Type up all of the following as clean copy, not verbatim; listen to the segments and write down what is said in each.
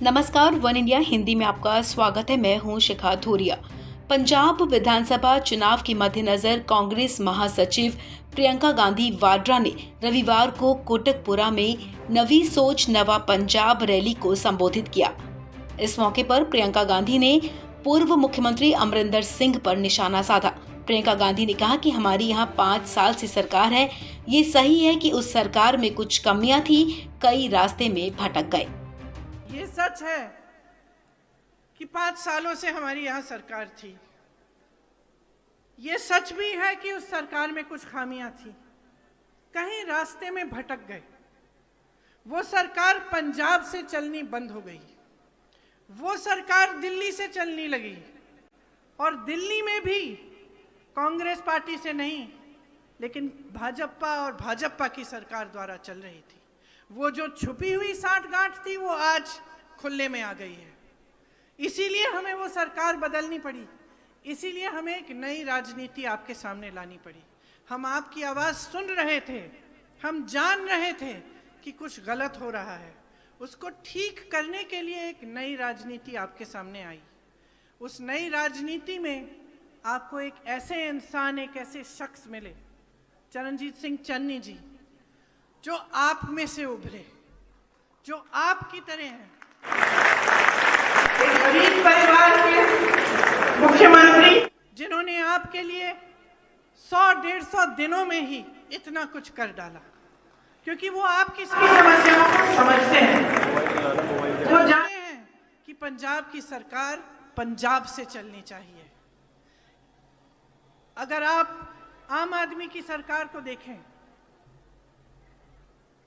नमस्कार, one India Hindi में आपका स्वागत है। मैं हूं शिखा धूरिया। पंजाब विधानसभा चुनाव के मद्देनजर कांग्रेस महासचिव प्रियंका गांधी वाड्रा ने रविवार को कोटकपुरा में नवी सोच नवा पंजाब रैली को संबोधित किया। इस मौके पर प्रियंका गांधी ने पूर्व मुख्यमंत्री अमरिंदर सिंह पर निशाना साधा। प्रियंका गांधी ने कहा कि हमारी यहाँ 5 साल से सरकार है। ये सही है कि उस सरकार में कुछ कमियां थी, कई रास्ते में भटक गए। ये सच है कि 5 सालों से हमारी यहाँ सरकार थी। ये सच भी है कि उस सरकार में कुछ खामियां थी, कहीं रास्ते में भटक गए। वो सरकार पंजाब से चलनी बंद हो गई, वो सरकार दिल्ली से चलने लगी और दिल्ली में भी कांग्रेस पार्टी से नहीं लेकिन भाजपा और भाजपा की सरकार द्वारा चल रही थी। वो जो छुपी हुई साठगांठ थी वो आज खुले में आ गई है। इसीलिए हमें वो सरकार बदलनी पड़ी, इसीलिए हमें एक नई राजनीति आपके सामने लानी पड़ी। हम आपकी आवाज़ सुन रहे थे, हम जान रहे थे कि कुछ गलत हो रहा है। उसको ठीक करने के लिए एक नई राजनीति आपके सामने आई। उस नई राजनीति में आपको एक ऐसे इंसान, एक ऐसे शख्स मिले, चरणजीत सिंह चन्नी जी, जो आप में से उभरे, जो आपकी तरह हैं। एक गरीब परिवार के मुख्यमंत्री जिन्होंने आपके लिए 100-150 दिनों में ही इतना कुछ कर डाला, क्योंकि वो आपकी समस्याओं को समझते हैं। वो जानते हैं कि पंजाब की सरकार पंजाब से चलनी चाहिए। अगर आप आम आदमी की सरकार को देखें,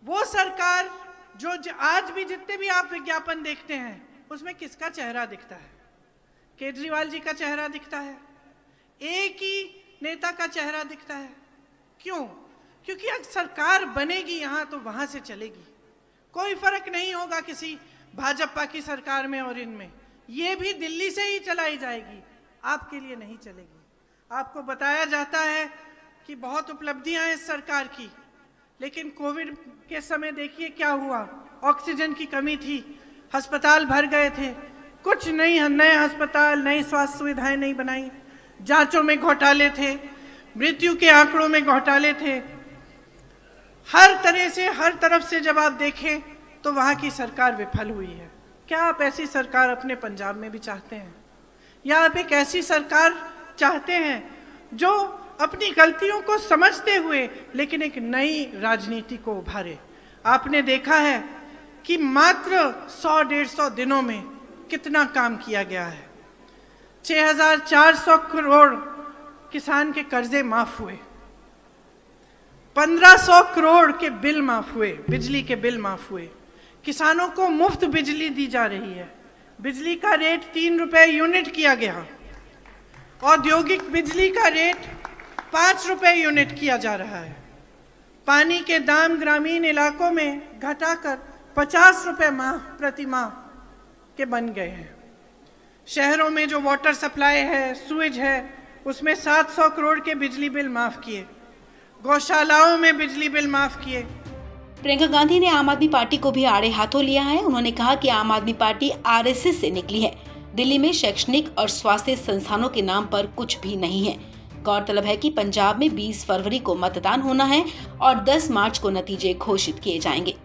वो सरकार जो आज भी जितने भी आप विज्ञापन देखते हैं उसमें किसका चेहरा दिखता है? केजरीवाल जी का चेहरा दिखता है, एक ही नेता का चेहरा दिखता है। क्यों? क्योंकि अगर सरकार बनेगी यहाँ तो वहाँ से चलेगी। कोई फर्क नहीं होगा किसी भाजपा की सरकार में और इनमें, ये भी दिल्ली से ही चलाई जाएगी, आपके लिए नहीं चलेगी। आपको बताया जाता है कि बहुत उपलब्धियां हैं इस सरकार की, लेकिन कोविड के समय देखिए क्या हुआ। ऑक्सीजन की कमी थी, अस्पताल भर गए थे, कुछ नहीं, नए अस्पताल, नई स्वास्थ्य सुविधाएं नहीं बनाई, जांचों में घोटाले थे, मृत्यु के आंकड़ों में घोटाले थे। हर तरह से, हर तरफ से जब आप देखें तो वहाँ की सरकार विफल हुई है। क्या आप ऐसी सरकार अपने पंजाब में भी चाहते हैं? या आप एक ऐसी सरकार चाहते हैं जो अपनी गलतियों को समझते हुए लेकिन एक नई राजनीति को उभारे? आपने देखा है कि मात्र 100-150 दिनों में कितना काम किया गया है। 6400 करोड़ किसान के कर्जे माफ हुए, 1500 करोड़ के बिल माफ हुए, बिजली के बिल माफ हुए, किसानों को मुफ्त बिजली दी जा रही है, बिजली का रेट 3 रुपए यूनिट किया गया, औद्योगिक बिजली का रेट 5 रुपए यूनिट किया जा रहा है, पानी के दाम ग्रामीण इलाकों में घटाकर 50 रुपए प्रति माह के बन गए हैं। शहरों में जो वाटर सप्लाई है, सुएज है, उसमें 700 करोड़ के बिजली बिल माफ किए, गौशालाओं में बिजली बिल माफ किए। प्रियंका गांधी ने आम आदमी पार्टी को भी आड़े हाथों लिया है। उन्होंने कहा कि आम आदमी पार्टी आरएसएस से निकली है। दिल्ली में शैक्षणिक और स्वास्थ्य संस्थानों के नाम पर कुछ भी नहीं है। गौरतलब है कि पंजाब में 20 फरवरी को मतदान होना है और 10 मार्च को नतीजे घोषित किए जाएंगे।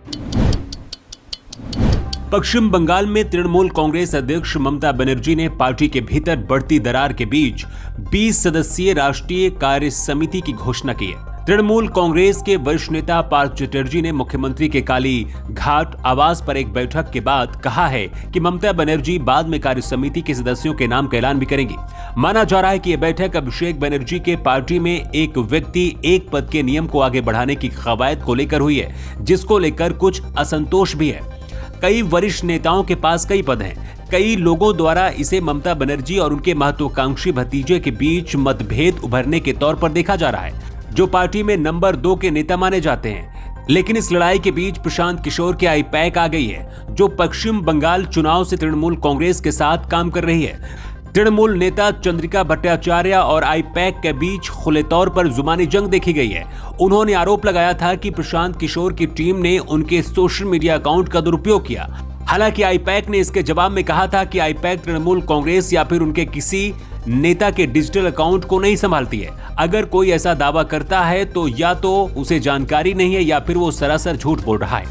पश्चिम बंगाल में तृणमूल कांग्रेस अध्यक्ष ममता बनर्जी ने पार्टी के भीतर बढ़ती दरार के बीच 20 सदस्यीय राष्ट्रीय कार्य समिति की घोषणा की है। तृणमूल कांग्रेस के वरिष्ठ नेता पार्थ चटर्जी ने मुख्यमंत्री के काली घाट आवास पर एक बैठक के बाद कहा है कि ममता बनर्जी बाद में कार्य समिति के सदस्यों के नाम का ऐलान भी करेंगी। माना जा रहा है कि यह बैठक अभिषेक बनर्जी के पार्टी में एक व्यक्ति एक पद के नियम को आगे बढ़ाने की कवायद को लेकर हुई है, जिसको लेकर कुछ असंतोष भी है। कई वरिष्ठ नेताओं के पास कई पद हैं। कई लोगों द्वारा इसे ममता बनर्जी और उनके महत्वाकांक्षी भतीजे के बीच मतभेद उभरने के तौर पर देखा जा रहा है, जो पार्टी में नंबर 2 के नेता माने जाते हैं। लेकिन इस लड़ाई के बीच प्रशांत किशोर की आईपैक आ गई है, जो पश्चिम बंगाल चुनाव से तृणमूल कांग्रेस के साथ काम कर रही है। तृणमूल नेता चंद्रिका भट्टाचार्य और आईपैक के बीच खुले तौर पर जुबानी जंग देखी गई है। उन्होंने आरोप लगाया था कि प्रशांत किशोर की टीम ने उनके सोशल मीडिया अकाउंट का दुरुपयोग किया। हालांकि आईपैक ने इसके जवाब में कहा था कि आईपैक तृणमूल कांग्रेस या फिर उनके किसी नेता के डिजिटल अकाउंट को नहीं संभालती है। अगर कोई ऐसा दावा करता है तो या तो उसे जानकारी नहीं है या फिर वो सरासर झूठ बोल रहा है।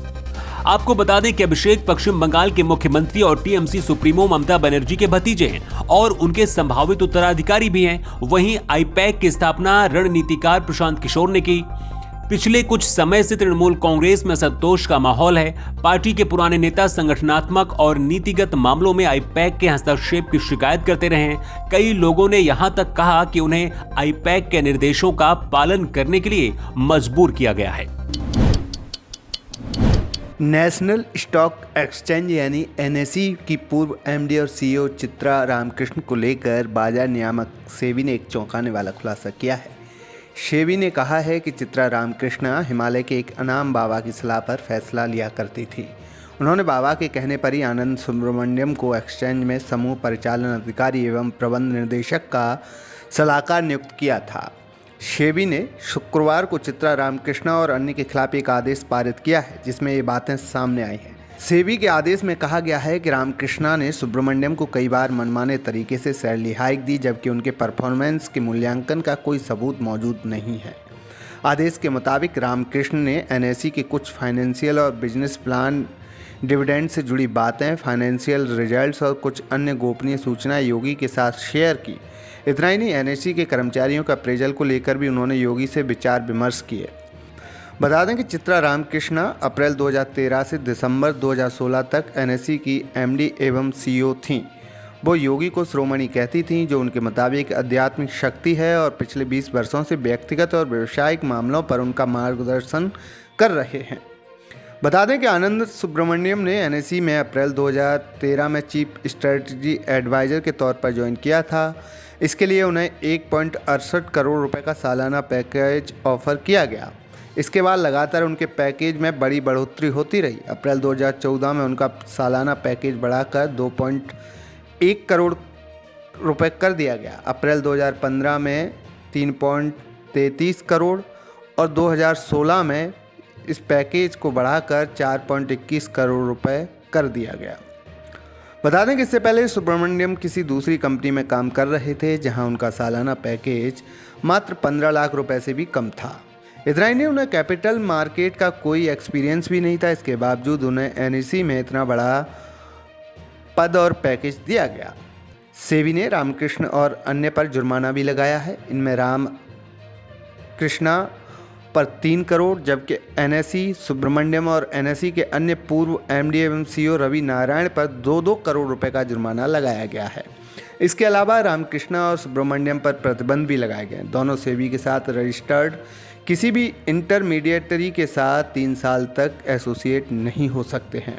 आपको बता दें कि अभिषेक पश्चिम बंगाल के मुख्यमंत्री और टीएमसी सुप्रीमो ममता बनर्जी के भतीजे हैं और उनके संभावित उत्तराधिकारी भी हैं। वहीं आईपैक की स्थापना रणनीतिकार प्रशांत किशोर ने की। पिछले कुछ समय से तृणमूल कांग्रेस में असंतोष का माहौल है। पार्टी के पुराने नेता संगठनात्मक और नीतिगत मामलों में आईपैक के हस्तक्षेप की शिकायत करते रहे हैं। कई लोगों ने यहां तक कहा कि उन्हें आईपैक के निर्देशों का पालन करने के लिए मजबूर किया गया है। नेशनल स्टॉक एक्सचेंज यानी एनएसई की पूर्व एमडी और सीईओ चित्रा रामकृष्ण को लेकर बाजार नियामक सेबी ने एक चौंकाने वाला खुलासा किया है। सेबी ने कहा है कि चित्रा रामकृष्ण हिमालय के एक अनाम बाबा की सलाह पर फैसला लिया करती थी। उन्होंने बाबा के कहने पर ही आनंद सुब्रमण्यम को एक्सचेंज में समूह परिचालन अधिकारी एवं प्रबंध निर्देशक का सलाहकार नियुक्त किया था। सेबी ने शुक्रवार को चित्रा रामकृष्ण और अन्य के खिलाफ एक आदेश पारित किया है, जिसमें ये बातें सामने आई हैं। सेबी के आदेश में कहा गया है कि रामकृष्णा ने सुब्रमण्यम को कई बार मनमाने तरीके से सैलरी हाइक दी, जबकि उनके परफॉर्मेंस के मूल्यांकन का कोई सबूत मौजूद नहीं है। आदेश के मुताबिक रामकृष्ण ने एनएसई के कुछ फाइनेंशियल और बिजनेस प्लान, डिविडेंड से जुड़ी बातें, फाइनेंशियल रिजल्ट्स और कुछ अन्य गोपनीय सूचनाएं योगी के साथ शेयर की। इतना ही नहीं, एनएसई के कर्मचारियों का अप्रेजल को लेकर भी उन्होंने योगी से विचार विमर्श किए। बता दें कि चित्रा रामकृष्ण अप्रैल 2013 से दिसंबर 2016 तक एनएसई की एमडी एवं सीईओ थीं। वो योगी को शिरोमणि कहती थीं, जो उनके मुताबिक आध्यात्मिक शक्ति है, और पिछले 20 वर्षों से व्यक्तिगत और व्यावसायिक मामलों पर उनका मार्गदर्शन कर रहे हैं। बता दें कि आनंद सुब्रमण्यम ने एनएसई में अप्रैल 2013 में चीफ स्ट्रेटजी एडवाइज़र के तौर पर ज्वाइन किया था। इसके लिए उन्हें 1.68 करोड़ रुपए का सालाना पैकेज ऑफर किया गया। इसके बाद लगातार उनके पैकेज में बड़ी बढ़ोतरी होती रही। अप्रैल 2014 में उनका सालाना पैकेज बढ़ाकर 2.1 करोड़ रुपए कर दिया गया। अप्रैल 2015 में 3.33 करोड़ और 2016 में इस पैकेज को बढ़ाकर 4.21 करोड़ रुपए कर दिया गया। बता दें कि इससे पहले सुब्रमण्यम किसी दूसरी कंपनी में काम कर रहे थे, जहां उनका सालाना पैकेज मात्र 15 लाख रुपए से भी कम था। इतना ही नहीं, उन्हें कैपिटल मार्केट का कोई एक्सपीरियंस भी नहीं था। इसके बावजूद उन्हें एनएसई में इतना बड़ा पद और पैकेज दिया गया। सेबी ने रामकृष्ण और अन्य पर जुर्माना भी लगाया है। इनमें रामकृष्णा पर 3 करोड़, जबकि एनएसई सुब्रमण्यम और एनएसई के अन्य पूर्व एमडी एवं सीईओ रवि नारायण पर 2-2 करोड़ रुपए का जुर्माना लगाया गया है। इसके अलावा रामकृष्णा और सुब्रमण्यम पर प्रतिबंध भी लगाए गए। दोनों सेबी के साथ रजिस्टर्ड किसी भी इंटरमीडिएटरी के साथ 3 साल तक एसोसिएट नहीं हो सकते हैं।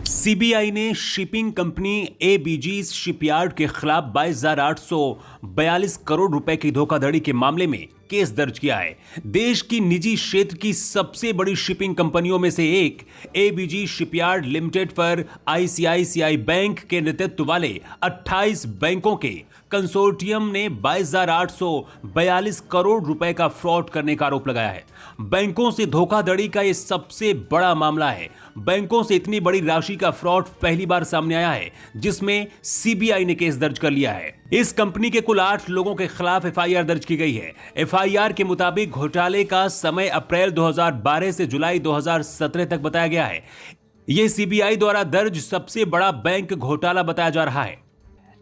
सीबीआई ने शिपिंग कंपनी एबीजी शिपयार्ड के खिलाफ 22,842 करोड़ रुपए की धोखाधड़ी के मामले में केस दर्ज किया है। देश की निजी क्षेत्र की सबसे बड़ी शिपिंग कंपनियों में से एक एबीजी शिपयार्ड लिमिटेड पर आईसीआईसीआई बैंक के नेतृत्व वाले 28 बैंकों के कंसोर्टियम ने 22,842 करोड़ रुपए का फ्रॉड करने का आरोप लगाया है। बैंकों से धोखाधड़ी का यह सबसे बड़ा मामला है। बैंकों से इतनी बड़ी राशि का फ्रॉड पहली बार सामने आया है, जिसमें सीबीआई ने केस दर्ज कर लिया है। इस कंपनी के कुल 8 लोगों के खिलाफ एफआईआर दर्ज की गई है। एफआईआर के मुताबिक घोटाले का समय अप्रैल 2012 से जुलाई 2017 तक बताया गया है। यह सीबीआई द्वारा दर्ज सबसे बड़ा बैंक घोटाला बताया जा रहा है।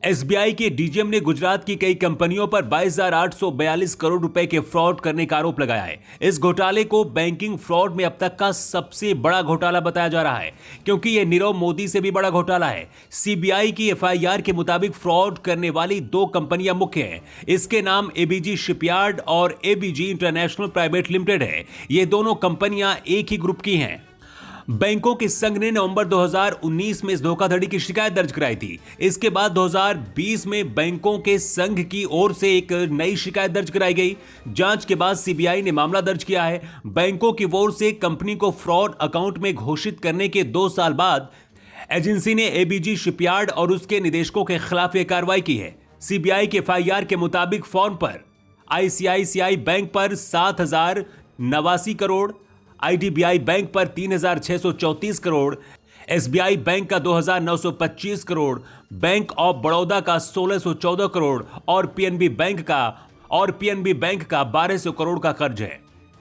एसबीआई के डीजीएम ने गुजरात की कई कंपनियों पर 22,842 करोड़ रुपए के फ्रॉड करने का आरोप लगाया है। इस घोटाले को बैंकिंग फ्रॉड में अब तक का सबसे बड़ा घोटाला बताया जा रहा है, क्योंकि यह नीरव मोदी से भी बड़ा घोटाला है। सीबीआई की एफआईआर के मुताबिक फ्रॉड करने वाली 2 कंपनियां मुख्य हैं। इसके नाम एबीजी शिपयार्ड और एबीजी इंटरनेशनल प्राइवेट लिमिटेड है। ये दोनों कंपनियां एक ही ग्रुप की हैं। बैंकों के संघ ने नवंबर 2019 में इस धोखाधड़ी की शिकायत दर्ज कराई थी। इसके बाद 2020 में बैंकों के संघ की ओर से एक नई शिकायत दर्ज कराई गई। जांच के बाद सीबीआई ने मामला दर्ज किया है। बैंकों की ओर से कंपनी को फ्रॉड अकाउंट में घोषित करने के 2 साल बाद एजेंसी ने एबीजी शिपयार्ड और उसके निदेशकों के खिलाफ यह कार्रवाई की है। सीबीआई के एफआईआर के मुताबिक फॉर्म पर आईसीआईसीआई बैंक पर 7,089 करोड़, IDBI बैंक पर 3,634 करोड़, SBI बैंक का 2,925 करोड़, बैंक ऑफ बड़ौदा का 1,614 करोड़ और PNB बैंक का 1,200 करोड़ का कर्ज है।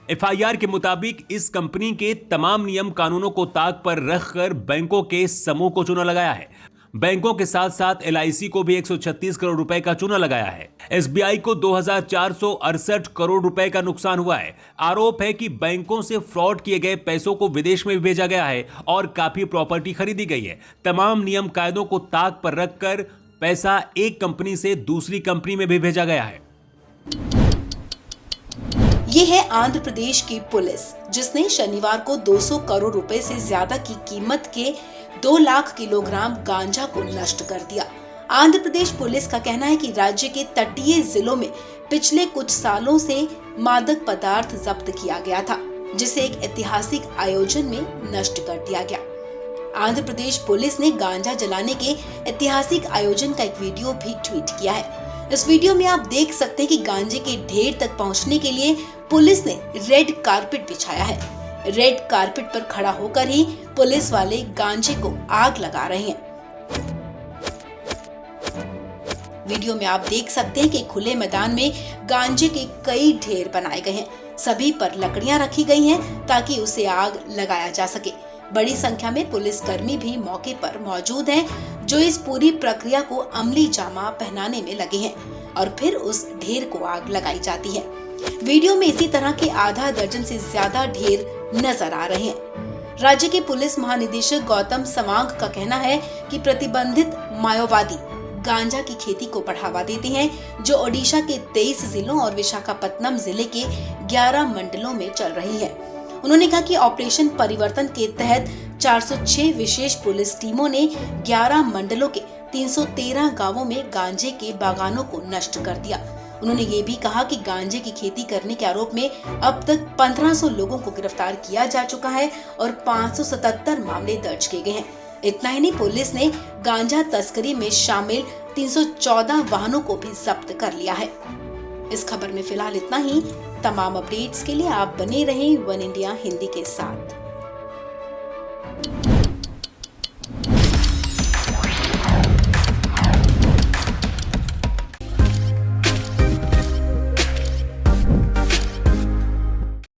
FIR के मुताबिक इस कंपनी के तमाम नियम कानूनों को ताक पर रखकर बैंकों के समूह को चूना लगाया है। बैंकों के साथ साथ LIC को भी 136 करोड़ रुपए का चूना लगाया है। SBI को 2,468 करोड़ रुपए का नुकसान हुआ है। आरोप है कि बैंकों से फ्रॉड किए गए पैसों को विदेश में भी भेजा गया है और काफी प्रॉपर्टी खरीदी गई है। तमाम नियम कायदों को ताक पर रखकर पैसा एक कंपनी से दूसरी कंपनी में भी भेजा गया है। ये है आंध्र प्रदेश की पुलिस, जिसने शनिवार को 200 करोड़ रुपए से ज्यादा की कीमत के 2 लाख किलोग्राम गांजा को नष्ट कर दिया। आंध्र प्रदेश पुलिस का कहना है कि राज्य के तटीय जिलों में पिछले कुछ सालों से मादक पदार्थ जब्त किया गया था, जिसे एक ऐतिहासिक आयोजन में नष्ट कर दिया गया। आंध्र प्रदेश पुलिस ने गांजा जलाने के ऐतिहासिक आयोजन का एक वीडियो भी ट्वीट किया है। इस वीडियो में आप देख सकते हैं कि गांजे के ढेर तक पहुंचने के लिए पुलिस ने रेड कारपेट बिछाया है। रेड कारपेट पर खड़ा होकर ही पुलिस वाले गांजे को आग लगा रहे हैं। वीडियो में आप देख सकते हैं कि खुले मैदान में गांजे के कई ढेर बनाए गए हैं। सभी पर लकड़ियां रखी गई हैं ताकि उसे आग लगाया जा सके। बड़ी संख्या में पुलिसकर्मी भी मौके पर मौजूद हैं, जो इस पूरी प्रक्रिया को अमली जामा पहनाने में लगे हैं और फिर उस ढेर को आग लगाई जाती है। वीडियो में इसी तरह के आधा दर्जन से ज्यादा ढेर नजर आ रहे हैं। राज्य के पुलिस महानिदेशक गौतम सवांग का कहना है कि प्रतिबंधित माओवादी गांजा की खेती को बढ़ावा देते हैं, जो ओडिशा के 23 जिलों और विशाखापत्तनम जिले के 11 मंडलों में चल रही है। उन्होंने कहा कि ऑपरेशन परिवर्तन के तहत 406 विशेष पुलिस टीमों ने 11 मंडलों के 313 गांवों में गांजे के बागानों को नष्ट कर दिया। उन्होंने ये भी कहा कि गांजे की खेती करने के आरोप में अब तक 1500 लोगों को गिरफ्तार किया जा चुका है और 577 मामले दर्ज किए गए हैं। इतना ही नहीं, पुलिस ने गांजा तस्करी में शामिल 314 वाहनों को भी जब्त कर लिया है। इस खबर में फिलहाल इतना ही। तमाम अपडेट्स के लिए आप बने रहें वन इंडिया हिंदी के साथ।